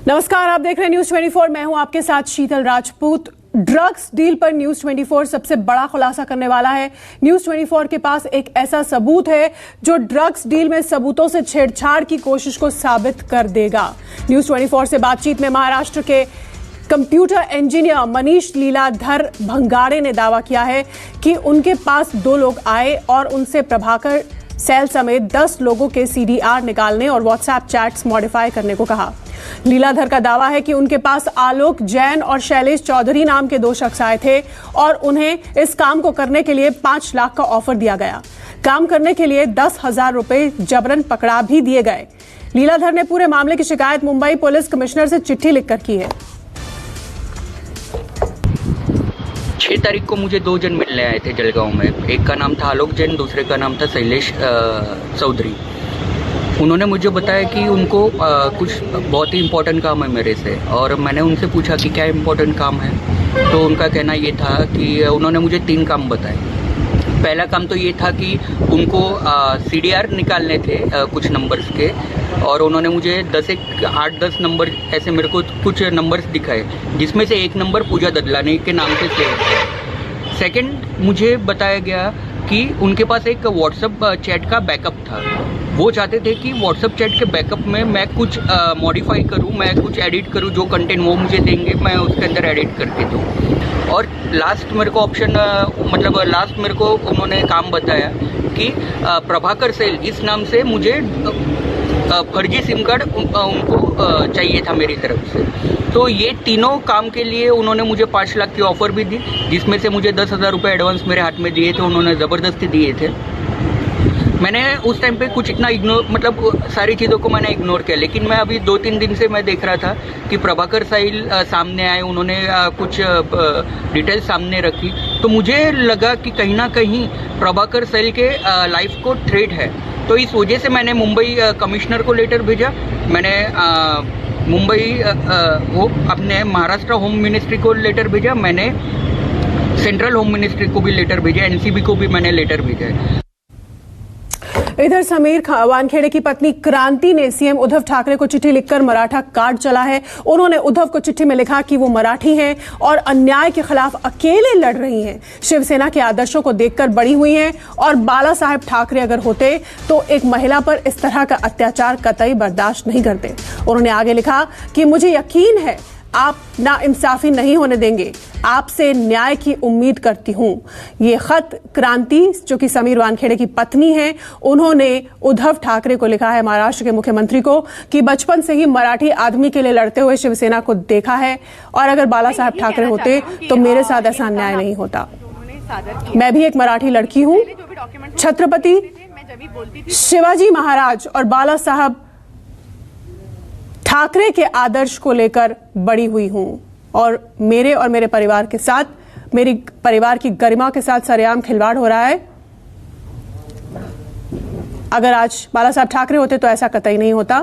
नमस्कार, आप देख रहे हैं न्यूज 24। मैं हूं आपके साथ शीतल राजपूत। ड्रग्स डील पर न्यूज 24 सबसे बड़ा खुलासा करने वाला है। न्यूज 24 के पास एक ऐसा सबूत है जो ड्रग्स डील में सबूतों से छेड़छाड़ की कोशिश को साबित कर देगा। न्यूज 24 से बातचीत में महाराष्ट्र के कंप्यूटर इंजीनियर मनीष लीलाधर भंगारे ने दावा किया है कि उनके पास 2 लोग आए और उनसे प्रभाकर सेल समेत 10 लोगों के सीडीआर निकालने और व्हाट्सएप चैट्स मॉडिफाई करने को कहा। लीलाधर का दावा है कि उनके पास आलोक जैन और शैलेश चौधरी नाम के 2 शख्स आए थे और उन्हें इस काम को करने के लिए 5 लाख का ऑफर दिया गया। काम करने के लिए 10,000 रुपए जबरन पकड़ा भी दिए गए। लीलाधर ने पूरे मामले की शिकायत मुंबई पुलिस कमिश्नर से चिट्ठी लिखकर की है। 6 तारीख को मुझे 2 जन मिलने आए थे जलगांव में। एक का नाम था आलोक जैन, दूसरे का नाम था शैलेश चौधरी। उन्होंने मुझे बताया कि उनको कुछ बहुत ही इम्पोर्टेंट काम है मेरे से, और मैंने उनसे पूछा कि क्या इम्पोर्टेंट काम है। तो उनका कहना ये था कि उन्होंने मुझे 3 काम बताए। पहला काम तो ये था कि उनको सीडीआर निकालने थे कुछ नंबर्स के, और उन्होंने मुझे 8-10 नंबर ऐसे मेरे को कुछ नंबर्स दिखाए, जिसमें से एक नंबर पूजा ददलानी के नाम से सेव है। सेकंड, मुझे बताया गया कि उनके पास एक व्हाट्सएप चैट का बैकअप था। वो चाहते थे कि व्हाट्सएप चैट के बैकअप में मैं कुछ मॉडिफाई करूं, मैं कुछ एडिट करूं, जो कंटेंट वो मुझे देंगे मैं उसके अंदर एडिट करके दूं। और लास्ट मेरे को लास्ट मेरे को उन्होंने काम बताया कि प्रभाकर सेल इस नाम से मुझे फर्जी सिम कार्ड उनको चाहिए था मेरी तरफ से। तो ये तीनों काम के लिए उन्होंने मुझे 5 लाख की ऑफ़र भी दी, जिसमें से मुझे 10,000 रुपये एडवांस मेरे हाथ में दिए थे। उन्होंने ज़बरदस्ती दिए थे। मैंने उस टाइम पे कुछ इतना सारी चीज़ों को मैंने इग्नोर किया। लेकिन मैं अभी 2-3 दिन से मैं देख रहा था कि प्रभाकर साहिल सामने आए, उन्होंने कुछ डिटेल सामने रखी। तो मुझे लगा कि कहीं ना कहीं प्रभाकर साहिल के लाइफ को थ्रेट है। तो इस वजह से मैंने मुंबई कमिश्नर को लेटर भेजा। मैंने अपने महाराष्ट्र होम मिनिस्ट्री को लेटर भेजा। मैंने सेंट्रल होम मिनिस्ट्री को भी लेटर भेजा, एनसीबी को भी मैंने लेटर भेजा है। इधर समीर वानखेड़े की पत्नी क्रांति ने सीएम उद्धव ठाकरे को चिट्ठी लिखकर मराठा कार्ड चला है। उन्होंने उद्धव को चिट्ठी में लिखा कि वो मराठी हैं और अन्याय के खिलाफ अकेले लड़ रही हैं। शिवसेना के आदर्शों को देखकर बड़ी हुई हैं और बाला साहेब ठाकरे अगर होते तो एक महिला पर इस तरह का अत्याचार कतई बर्दाश्त नहीं करते। उन्होंने आगे लिखा कि मुझे यकीन है आप नाइंसाफी नहीं होने देंगे, आपसे न्याय की उम्मीद करती हूं। ये खत क्रांति, जो कि समीर वानखेड़े की पत्नी है, उन्होंने उद्धव ठाकरे को लिखा है, महाराष्ट्र के मुख्यमंत्री को, कि बचपन से ही मराठी आदमी के लिए लड़ते हुए शिवसेना को देखा है और अगर बाला साहेब ठाकरे होते तो मेरे साथ ऐसा अन्याय नहीं होता। मैं भी एक मराठी लड़की हूं। छत्रपति शिवाजी महाराज और बाला साहब ठाकरे के आदर्श को लेकर बड़ी हुई हूं और मेरे परिवार के साथ, मेरी परिवार की गरिमा के साथ सरेआम खिलवाड़ हो रहा है। अगर आज बाला साहब ठाकरे होते तो ऐसा कतई नहीं होता।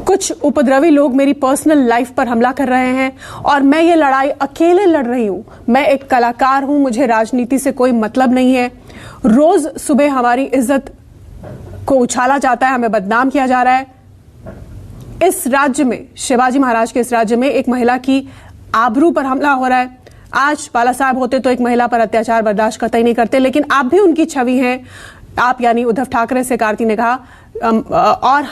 कुछ उपद्रवी लोग मेरी पर्सनल लाइफ पर हमला कर रहे हैं और मैं ये लड़ाई अकेले लड़ रही हूं। मैं एक कलाकार हूं, मुझे राजनीति से कोई मतलब नहीं है। रोज सुबह हमारी इज्जत को उछाला जाता है, हमें बदनाम किया जा रहा है। इस राज्य में, शिवाजी महाराज के इस राज्य में एक महिला की आबरू पर हमला हो रहा है। आज बाला साहब होते तो एक महिला पर अत्याचार बर्दाश्त कतई नहीं करते, लेकिन आप भी उनकी छवि हैं। आप यानी उद्धव ठाकरे से क्रांति ने कहा, और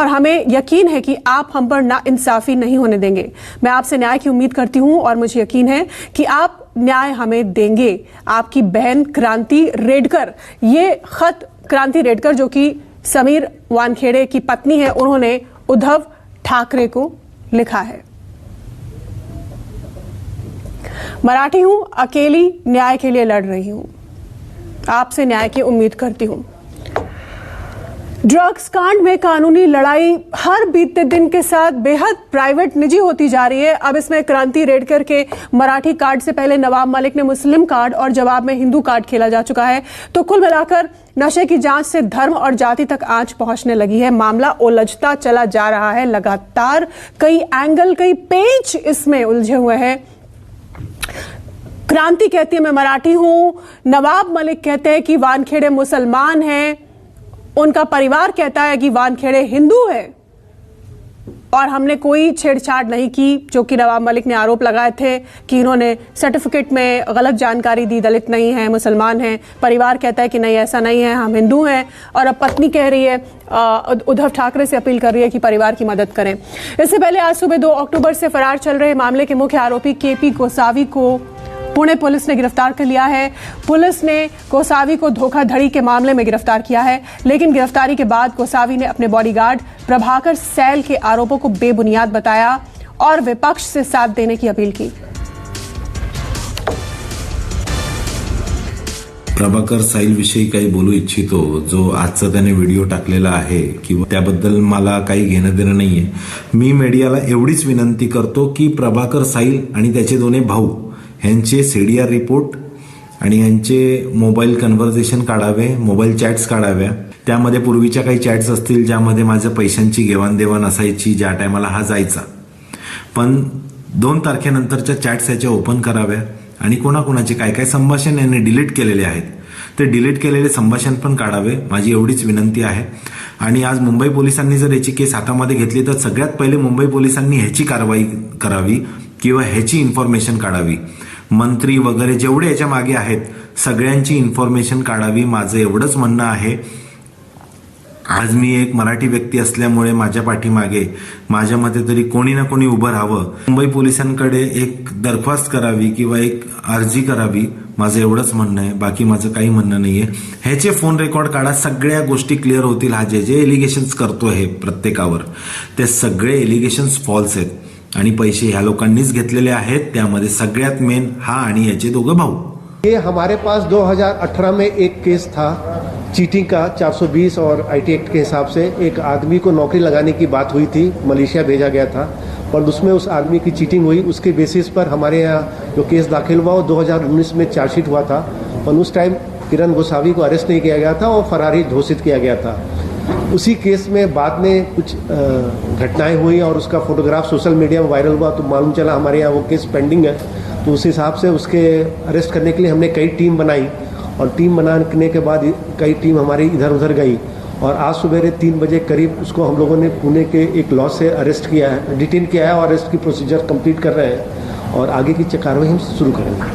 हमें यकीन है कि आप हम पर नाइंसाफी नहीं होने देंगे। मैं आपसे न्याय की उम्मीद करती हूं और मुझे यकीन है कि आप न्याय हमें देंगे। आपकी बहन क्रांति रेडकर, ये खत क्रांति रेडकर जो कि समीर वानखेड़े की पत्नी है, उन्होंने उद्धव ठाकरे को लिखा है। मराठी हूं, अकेली न्याय के लिए लड़ रही हूं, आपसे न्याय की उम्मीद करती हूं। ड्रग्स कांड में कानूनी लड़ाई हर बीतते दिन के साथ बेहद प्राइवेट, निजी होती जा रही है। अब इसमें क्रांति रेडकर के मराठी कार्ड से पहले नवाब मलिक ने मुस्लिम कार्ड और जवाब में हिंदू कार्ड खेला जा चुका है। तो कुल मिलाकर नशे की जांच से धर्म और जाति तक आंच पहुंचने लगी है। मामला उलझता चला जा रहा है लगातार। कई एंगल, कई पेच इसमें उलझे हुए हैं। क्रांति कहती है मैं मराठी हूं, नवाब मलिक कहते हैं कि वानखेड़े मुसलमान हैं, उनका परिवार कहता है कि वानखेड़े हिंदू है। और हमने कोई छेड़छाड़ नहीं की, जो कि नवाब मलिक ने आरोप लगाए थे कि इन्होंने सर्टिफिकेट में गलत जानकारी दी, दलित नहीं है, मुसलमान हैं। परिवार कहता है कि नहीं, ऐसा नहीं है, हम हिंदू हैं। और अब पत्नी कह रही है, उद्धव ठाकरे से अपील कर रही है कि परिवार की मदद करें। इससे पहले आज सुबह 2 अक्टूबर से फरार चल रहे मामले के मुख्य आरोपी केपी गोसावी को पुणे पुलिस ने गिरफ्तार कर लिया है। पुलिस ने गोसावी को धोखाधड़ी के मामले में गिरफ्तार किया है, लेकिन गिरफ्तारी के बाद गोसावी ने अपने बॉडीगार्ड प्रभाकर सैल के आरोपों को बेबुनियाद बताया और विपक्ष से साथ देने की अपील की। प्रभाकर सैल विषयी काही बोलू इच्छितो, जो आजचा त्याने व्हिडिओ टाकलेला आहे किंवा त्याबद्दल मला काही घेणं देणं नाहीये। मी मीडियाला एवढीच विनंती करतो की प्रभाकर सैल आणि त्याचे दोन्ही भाऊ यांचे सीडीआर रिपोर्ट आणि यांचे मोबाईल कन्व्हर्सेशन काढावे, मोबाईल चॅट्स काढाव्या। त्यामध्ये पूर्वीच्या काही चॅट्स असतील ज्यामध्ये माझ्या पैशांची घेवाणदेवाण असायची, ज्या टायमाला हा जायचा, पण 2 तारखेनंतरच्या चॅट्स याच्या ओपन कराव्या आणि कोणाकोणाचे काय काय संभाषण यांनी डिलीट केलेले आहेत ते डिलीट केलेले संभाषण पण काढावे, माझी एवढीच विनंती आहे। आणि आज मुंबई पोलिसांनी जर याची केस हातामध्ये घेतली तर सगळ्यात पहिले मुंबई पोलिसांनी ह्याची कारवाई करावी किंवा ह्याची इन्फॉर्मेशन काढावी। मंत्री वगैरे जेवढे याच्या मागे आहेत सगळ्यांची इन्फॉर्मेशन काढावी, माझं एवढंच म्हणणं आहे। आज मी एक मराठी व्यक्ती असल्यामुळे माझ्या पाठीमागे माझ्या मते तरी कोणी ना कोणी उभं राहावं, मुंबई पोलिसांकडे एक दरख्वास्त करावी किंवा एक अर्जी करावी, माझं एवढंच म्हणणं आहे, बाकी माझं काही म्हणणं नाहीये। ह्याचे फोन रेकॉर्ड काढा, सगळ्या गोष्टी क्लिअर होतील। हा जे जे एलिगेशन्स करतो हे प्रत्येकावर, ते सगळे एलिगेशन्स फॉल्स आहेत आणि पैसे ह्या लोकांनीच घेतलेले आहेत, त्यामध्ये सगळ्यात मेन हा आणि याचे दोघं भाऊ। ये हमारे पास 2018 में एक केस था चीटिंग का, 420 और आईटी एक्ट के हिसाब से एक आदमी को नौकरी लगाने की बात हुई थी, मलेशिया भेजा गया था और उसमें उस आदमी की चीटिंग हुई। उसके बेसिस पर हमारे यहाँ जो केस दाखिल हुआ वो 2019 में चार्जशीट हुआ था और उस टाइम किरण गोसावी को अरेस्ट नहीं किया गया था और फरारी घोषित किया गया था। उसी केस में बाद में कुछ घटनाएं हुई और उसका फोटोग्राफ सोशल मीडिया में वायरल हुआ, तो मालूम चला हमारे यहाँ वो केस पेंडिंग है। तो उस हिसाब से उसके अरेस्ट करने के लिए हमने कई टीम बनाई और टीम बनाने के बाद कई टीम हमारी इधर उधर गई और आज सुबह 3 बजे करीब उसको हम लोगों ने पुणे के एक लॉज से अरेस्ट किया है, डिटेन किया है और अरेस्ट की प्रोसीजर कंप्लीट कर रहे हैं और आगे की कार्रवाई हम शुरू करेंगे।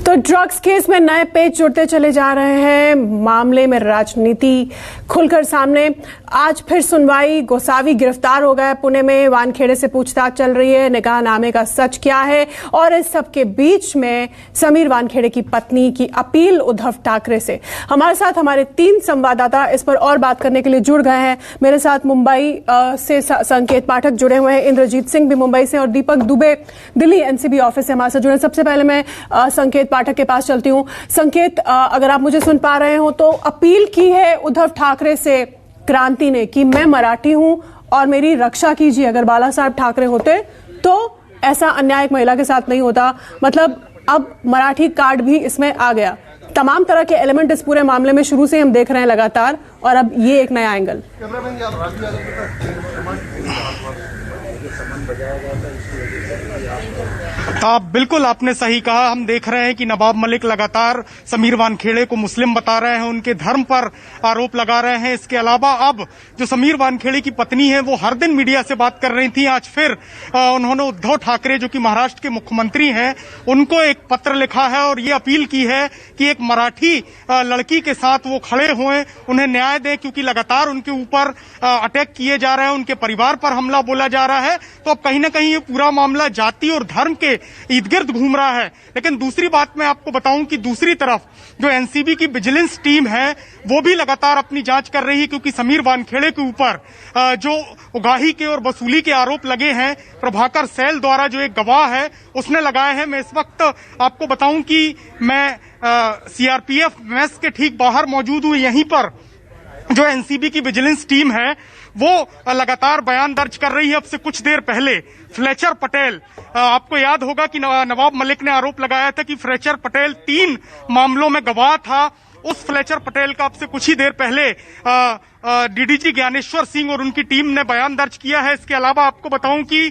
तो ड्रग्स केस में नए पेज जुड़ते चले जा रहे हैं, मामले में राजनीति खुलकर सामने। आज फिर सुनवाई, गोसावी गिरफ्तार हो गया पुणे में, वानखेड़े से पूछताछ चल रही है, निकाहनामे का सच क्या है। और इस सब के बीच में समीर वानखेड़े की पत्नी की अपील उद्धव ठाकरे से। हमारे साथ हमारे 3 संवाददाता इस पर और बात करने के लिए जुड़ गए हैं। मेरे साथ मुंबई से संकेत पाठक जुड़े हुए हैं, इंद्रजीत सिंह भी मुंबई से और दीपक दुबे दिल्ली एनसीबी ऑफिस से हमारे साथ जुड़े। सबसे पहले मैं संकेत पाठक के पास चलती हूं। संकेत, अगर आप मुझे सुन पा रहे हो तो अपील की है उद्धव ठाकरे से क्रांति ने कि मैं मराठी हूं और मेरी रक्षा कीजिए। अगर बाला साहब ठाकरे होते तो ऐसा अन्याय एक महिला के साथ नहीं होता। मतलब अब मराठी कार्ड भी इसमें आ गया। तमाम तरह के एलिमेंट इस पूरे मामले में शुरू से हम देख रहे हैं लगातार, और अब ये एक नया एंगल। बिल्कुल आपने सही कहा। हम देख रहे हैं कि नवाब मलिक लगातार समीर वानखेड़े को मुस्लिम बता रहे हैं, उनके धर्म पर आरोप लगा रहे हैं। इसके अलावा अब जो समीर वानखेड़े की पत्नी है वो हर दिन मीडिया से बात कर रही थी। आज फिर उन्होंने उद्धव ठाकरे जो कि महाराष्ट्र के मुख्यमंत्री हैं उनको एक पत्र लिखा है और ये अपील की है कि एक मराठी लड़की के साथ वो खड़े हुए, उन्हें न्याय दें, क्योंकि लगातार उनके ऊपर अटैक किए जा रहे हैं, उनके परिवार पर हमला बोला जा रहा है। तो अब कहीं ना कहीं ये पूरा मामला जाति और धर्म के इर्द गिर्द घूम रहा है। लेकिन दूसरी बात मैं आपको बताऊं कि दूसरी तरफ जो एनसीबी की विजिलेंस टीम है वो भी लगातार अपनी जांच कर रही है, क्योंकि समीर वानखेड़े के ऊपर जो उगाही के और वसूली के आरोप लगे हैं प्रभाकर सैल द्वारा, जो एक गवाह है उसने लगाए हैं। मैं इस वक्त आपको बताऊं कि मैं सीआरपीएफ मेस के ठीक बाहर मौजूद हूं। यहीं पर जो एनसीबी की विजिलेंस टीम है वो लगातार बयान दर्ज कर रही है। अब से कुछ देर पहले फ्लेचर पटेल, आपको याद होगा कि नवाब मलिक ने आरोप लगाया था कि फ्लेचर पटेल 3 मामलों में गवाह था। उस फ्लेचर पटेल का अब से कुछ ही देर पहले डीडीजी ज्ञानेश्वर सिंह और उनकी टीम ने बयान दर्ज किया है। इसके अलावा आपको बताऊं कि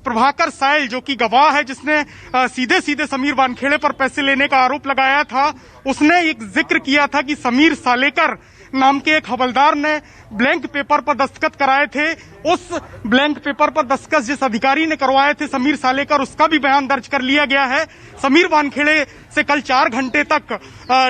प्रभाकर सैल जो कि गवाह है, जिसने सीधे सीधे समीर वानखेड़े पर पैसे लेने का आरोप लगाया था, उसने एक जिक्र किया था कि समीर सालेकर नाम के एक हवलदार ने ब्लैंक पेपर पर दस्तखत कराए थे। उस ब्लैंक पेपर पर दस्तखत जिस अधिकारी ने करवाए थे समीर सालेकर, उसका भी बयान दर्ज कर लिया गया है। समीर वानखेड़े से कल 4 घंटे तक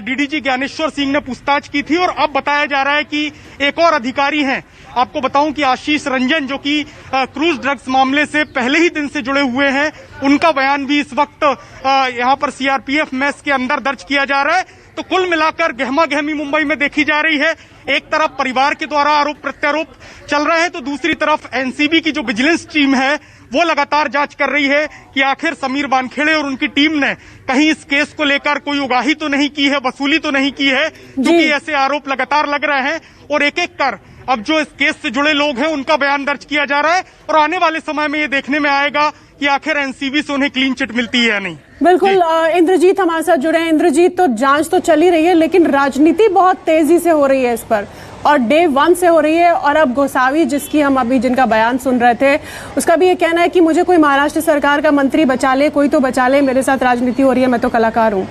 डीडीजी ज्ञानेश्वर सिंह ने पूछताछ की थी और अब बताया जा रहा है कि एक और अधिकारी हैं। आपको बताऊं कि आशीष रंजन, जो कि क्रूज ड्रग्स मामले से पहले ही दिन से जुड़े हुए हैं, उनका बयान भी इस वक्त यहां पर सीआरपीएफ मेस के अंदर दर्ज किया जा रहा है। तो कुल मिलाकर गहमा गहमी मुंबई में देखी जा रही है। एक तरफ परिवार के द्वारा आरोप प्रत्यारोप चल रहे हैं तो दूसरी तरफ एनसीबी की जो विजिलेंस टीम है वो लगातार जांच कर रही है कि आखिर समीर वानखेड़े और उनकी टीम ने कहीं इस केस को लेकर कोई उगाही तो नहीं की है, वसूली तो नहीं की है, क्योंकि ऐसे आरोप लगातार लग रहे हैं और एक एक कर अब जो इस केस से जुड़े लोग हैं उनका बयान दर्ज किया जा रहा है और आने वाले समय में ये देखने में आएगा कि आखिर एनसीबी से उन्हें क्लीन चिट मिलती है या नहीं। बिल्कुल इंद्रजीत हमारे साथ जुड़े हैं। इंद्रजीत, तो जांच तो चली रही है लेकिन राजनीति बहुत तेजी से हो रही है इस पर, और डे 1 से हो रही है। और अब गोसावी, जिसकी हम अभी जिनका बयान सुन रहे थे, उसका भी ये कहना है कि मुझे कोई महाराष्ट्र सरकार का मंत्री बचा ले, कोई तो बचा ले, मेरे साथ राजनीति हो रही है, मैं तो कलाकार हूं।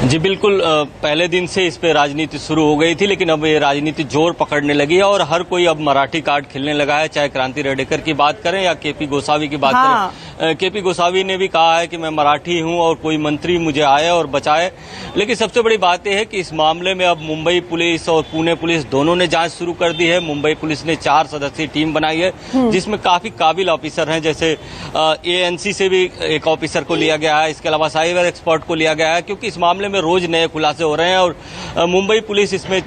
जी बिल्कुल, पहले दिन से इस पे राजनीति शुरू हो गई थी, लेकिन अब ये राजनीति जोर पकड़ने लगी है और हर कोई अब मराठी कार्ड खेलने लगा है। चाहे क्रांति रेडेकर की बात करें या केपी गोसावी की बात करें। केपी गोसावी ने भी कहा है कि मैं मराठी हूं और कोई मंत्री मुझे आए और बचाए। लेकिन सबसे बड़ी बात यह है कि इस मामले में अब मुंबई पुलिस और पुणे पुलिस दोनों ने जांच शुरू कर दी है। मुंबई पुलिस ने 4 सदस्यीय टीम बनाई है जिसमें काफी काबिल ऑफिसर हैं, जैसे एएनसी से भी एक ऑफिसर को लिया गया है, इसके अलावा साइबर एक्सपर्ट को लिया गया है, क्योंकि इस मामले में रोज नए खुलासे हो रहे हैं। और मुंबई पुलिस इसमें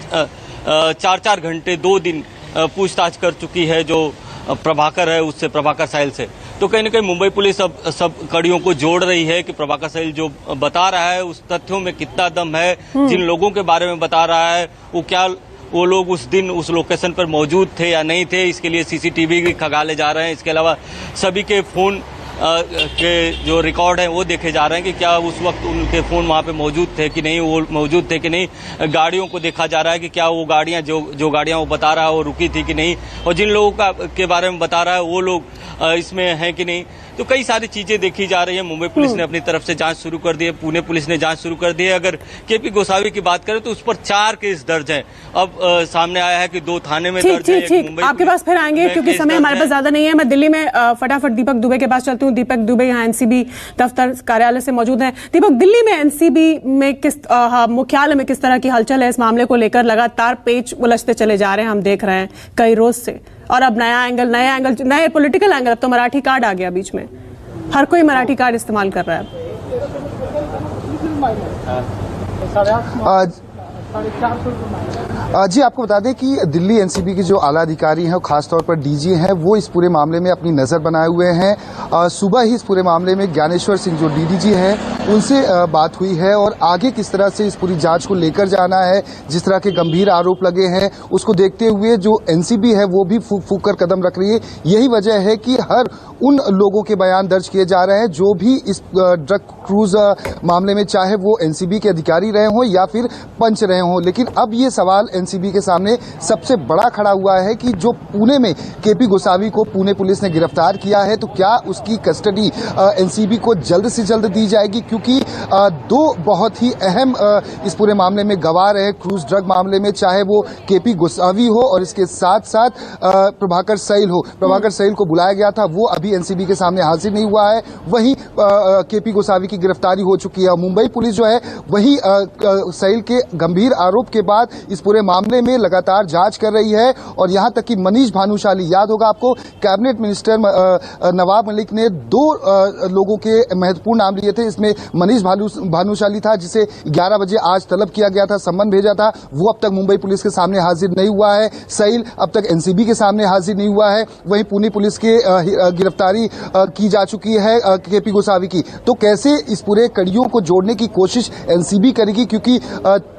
4-4 घंटे 2 दिन पूछताछ कर चुकी है, जो प्रभाकर है उससे, प्रभाकर साहिल से। तो कहीं न कहीं मुंबई पुलिस अब सब कड़ियों को जोड़ रही है कि प्रभाकर साहिल जो बता रहा है उस तथ्यों में कितना दम है, जिन लोगों के बारे में बता रहा है वो लोग उस दिन उस लोकेशन पर मौजूद थे या नहीं थे। इसके लिए सीसीटीवी भी खंगाले जा रहे हैं। इसके अलावा सभी के फोन के जो रिकॉर्ड हैं वो देखे जा रहे हैं कि क्या उस वक्त उनके फोन वहां पे मौजूद थे कि नहीं, वो मौजूद थे कि नहीं। गाड़ियों को देखा जा रहा है कि क्या वो गाड़ियां जो गाड़ियां वो बता रहा है वो रुकी थी कि नहीं, और जिन लोगों के बारे में बता रहा है वो लोग इसमें हैं कि नहीं। तो कई सारी चीजें देखी जा रही है। मुंबई पुलिस ने अपनी तरफ से जांच शुरू कर दी है, पुणे पुलिस ने जांच शुरू कर दी है। अगर केपी गोसावी की बात करें तो उस पर 4 केस दर्ज हैं। अब सामने आया है कि 2 थाने में दर्ज है। ठीक, आपके पास फिर आएंगे क्योंकि समय हमारे पास ज्यादा नहीं है। मैं दिल्ली में फटाफट दीपक दुबे के पास चलती हूँ। दीपक दुबे यहाँ एनसीबी दफ्तर कार्यालय से मौजूद हैं। दीपक, दिल्ली में एनसीबी में मुख्यालय में किस तरह की हलचल है इस मामले को लेकर? लगातार पेच उलझते चले जा रहे हैं, हम देख रहे हैं कई रोज से, और अब नए पॉलिटिकल एंगल। अब तो मराठी कार्ड आ गया बीच में, हर कोई मराठी कार्ड इस्तेमाल कर रहा है। जी आपको बता दें कि दिल्ली एनसीबी के जो आला अधिकारी हैं, खासतौर पर डीजी हैं, वो इस पूरे मामले में अपनी नजर बनाए हुए हैं। सुबह ही इस पूरे मामले में ज्ञानेश्वर सिंह जो डीडीजी हैं उनसे बात हुई है और आगे किस तरह से इस पूरी जांच को लेकर जाना है, जिस तरह के गंभीर आरोप लगे हैं उसको देखते हुए जो एनसीबी है वो भी फूक फूक कर कदम रख रही है। यही वजह है कि हर उन लोगों के बयान दर्ज किए जा रहे हैं जो भी इस ड्रग क्रूज मामले में, चाहे वो एनसीबी के अधिकारी रहे हों या फिर पंच रहे हों। लेकिन अब ये सवाल एनसीबी के सामने सबसे बड़ा खड़ा हुआ है कि जो पुणे में केपी गोसावी को पुणे पुलिस ने गिरफ्तार किया है, तो क्या उसकी कस्टडी एनसीबी को जल्द से जल्द दी जाएगी? क्योंकि 2 बहुत ही अहम इस पूरे मामले में गवाह रहे क्रूज ड्रग मामले में, चाहे वो केपी गोसावी हो और इसके साथ साथ प्रभाकर साहिल हो। प्रभाकर साहिल को बुलाया गया था, वो अभी एनसीबी के सामने हाजिर नहीं हुआ है। वहीं केपी गोसावी की गिरफ्तारी हो चुकी है। मुंबई पुलिस जो है वही साहिल के गंभीर आरोप के बाद इस पूरे मामले में लगातार जांच कर रही है। और यहां तक कि मनीष भानुशाली, याद होगा आपको, कैबिनेट मिनिस्टर नवाब मलिक ने 2 लोगों के महत्वपूर्ण नाम लिए थे। इसमें मनीष भानुशाली था, जिसे 11 बजे आज तलब किया गया था, सम्मन भेजा था। वो अब तक मुंबई पुलिस के सामने हाजिर नहीं हुआ है। साहिल अब तक एनसीबी के सामने हाजिर नहीं हुआ है। वहीं पुणे पुलिस के गिरफ्तारी की जा चुकी है केपी गोसावी की। तो कैसे इस पूरे कड़ियों को जोड़ने की कोशिश एनसीबी करेगी? क्योंकि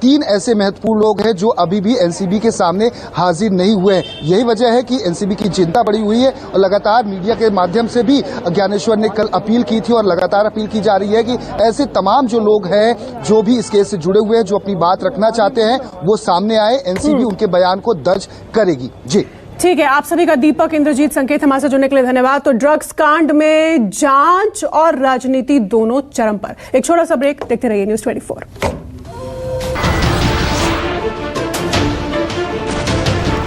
3 ऐसे महत्वपूर्ण लोग हैं जो अभी भी एनसीबी के सामने हाजिर नहीं हुए हैं। यही वजह है कि एनसीबी की चिंता बढ़ी हुई है और लगातार मीडिया के माध्यम से भी ज्ञानेश्वर ने कल अपील की थी और लगातार अपील की जा रही है कि ऐसे तमाम जो लोग हैं जो भी इस केस से जुड़े हुए हैं, जो अपनी बात रखना चाहते हैं, वो सामने आए। एनसीबी उनके बयान को दर्ज करेगी। जी ठीक है, आप सभी का दीपक, इंद्रजीत, संकेत हमारे साथ जुड़ने के लिए धन्यवाद। तो ड्रग्स कांड में जांच और राजनीति दोनों चरम पर। एक छोटा सा ब्रेक, देखते रहिए न्यूज़ 24।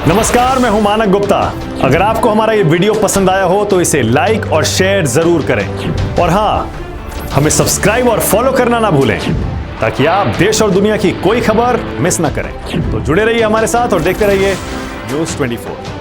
नमस्कार, मैं हूं मानक गुप्ता। अगर आपको हमारा ये वीडियो पसंद आया हो तो इसे लाइक और शेयर जरूर करें, और हां, हमें सब्सक्राइब और फॉलो करना ना भूलें ताकि आप देश और दुनिया की कोई खबर मिस ना करें। तो जुड़े रहिए हमारे साथ और देखते रहिए न्यूज़ 24।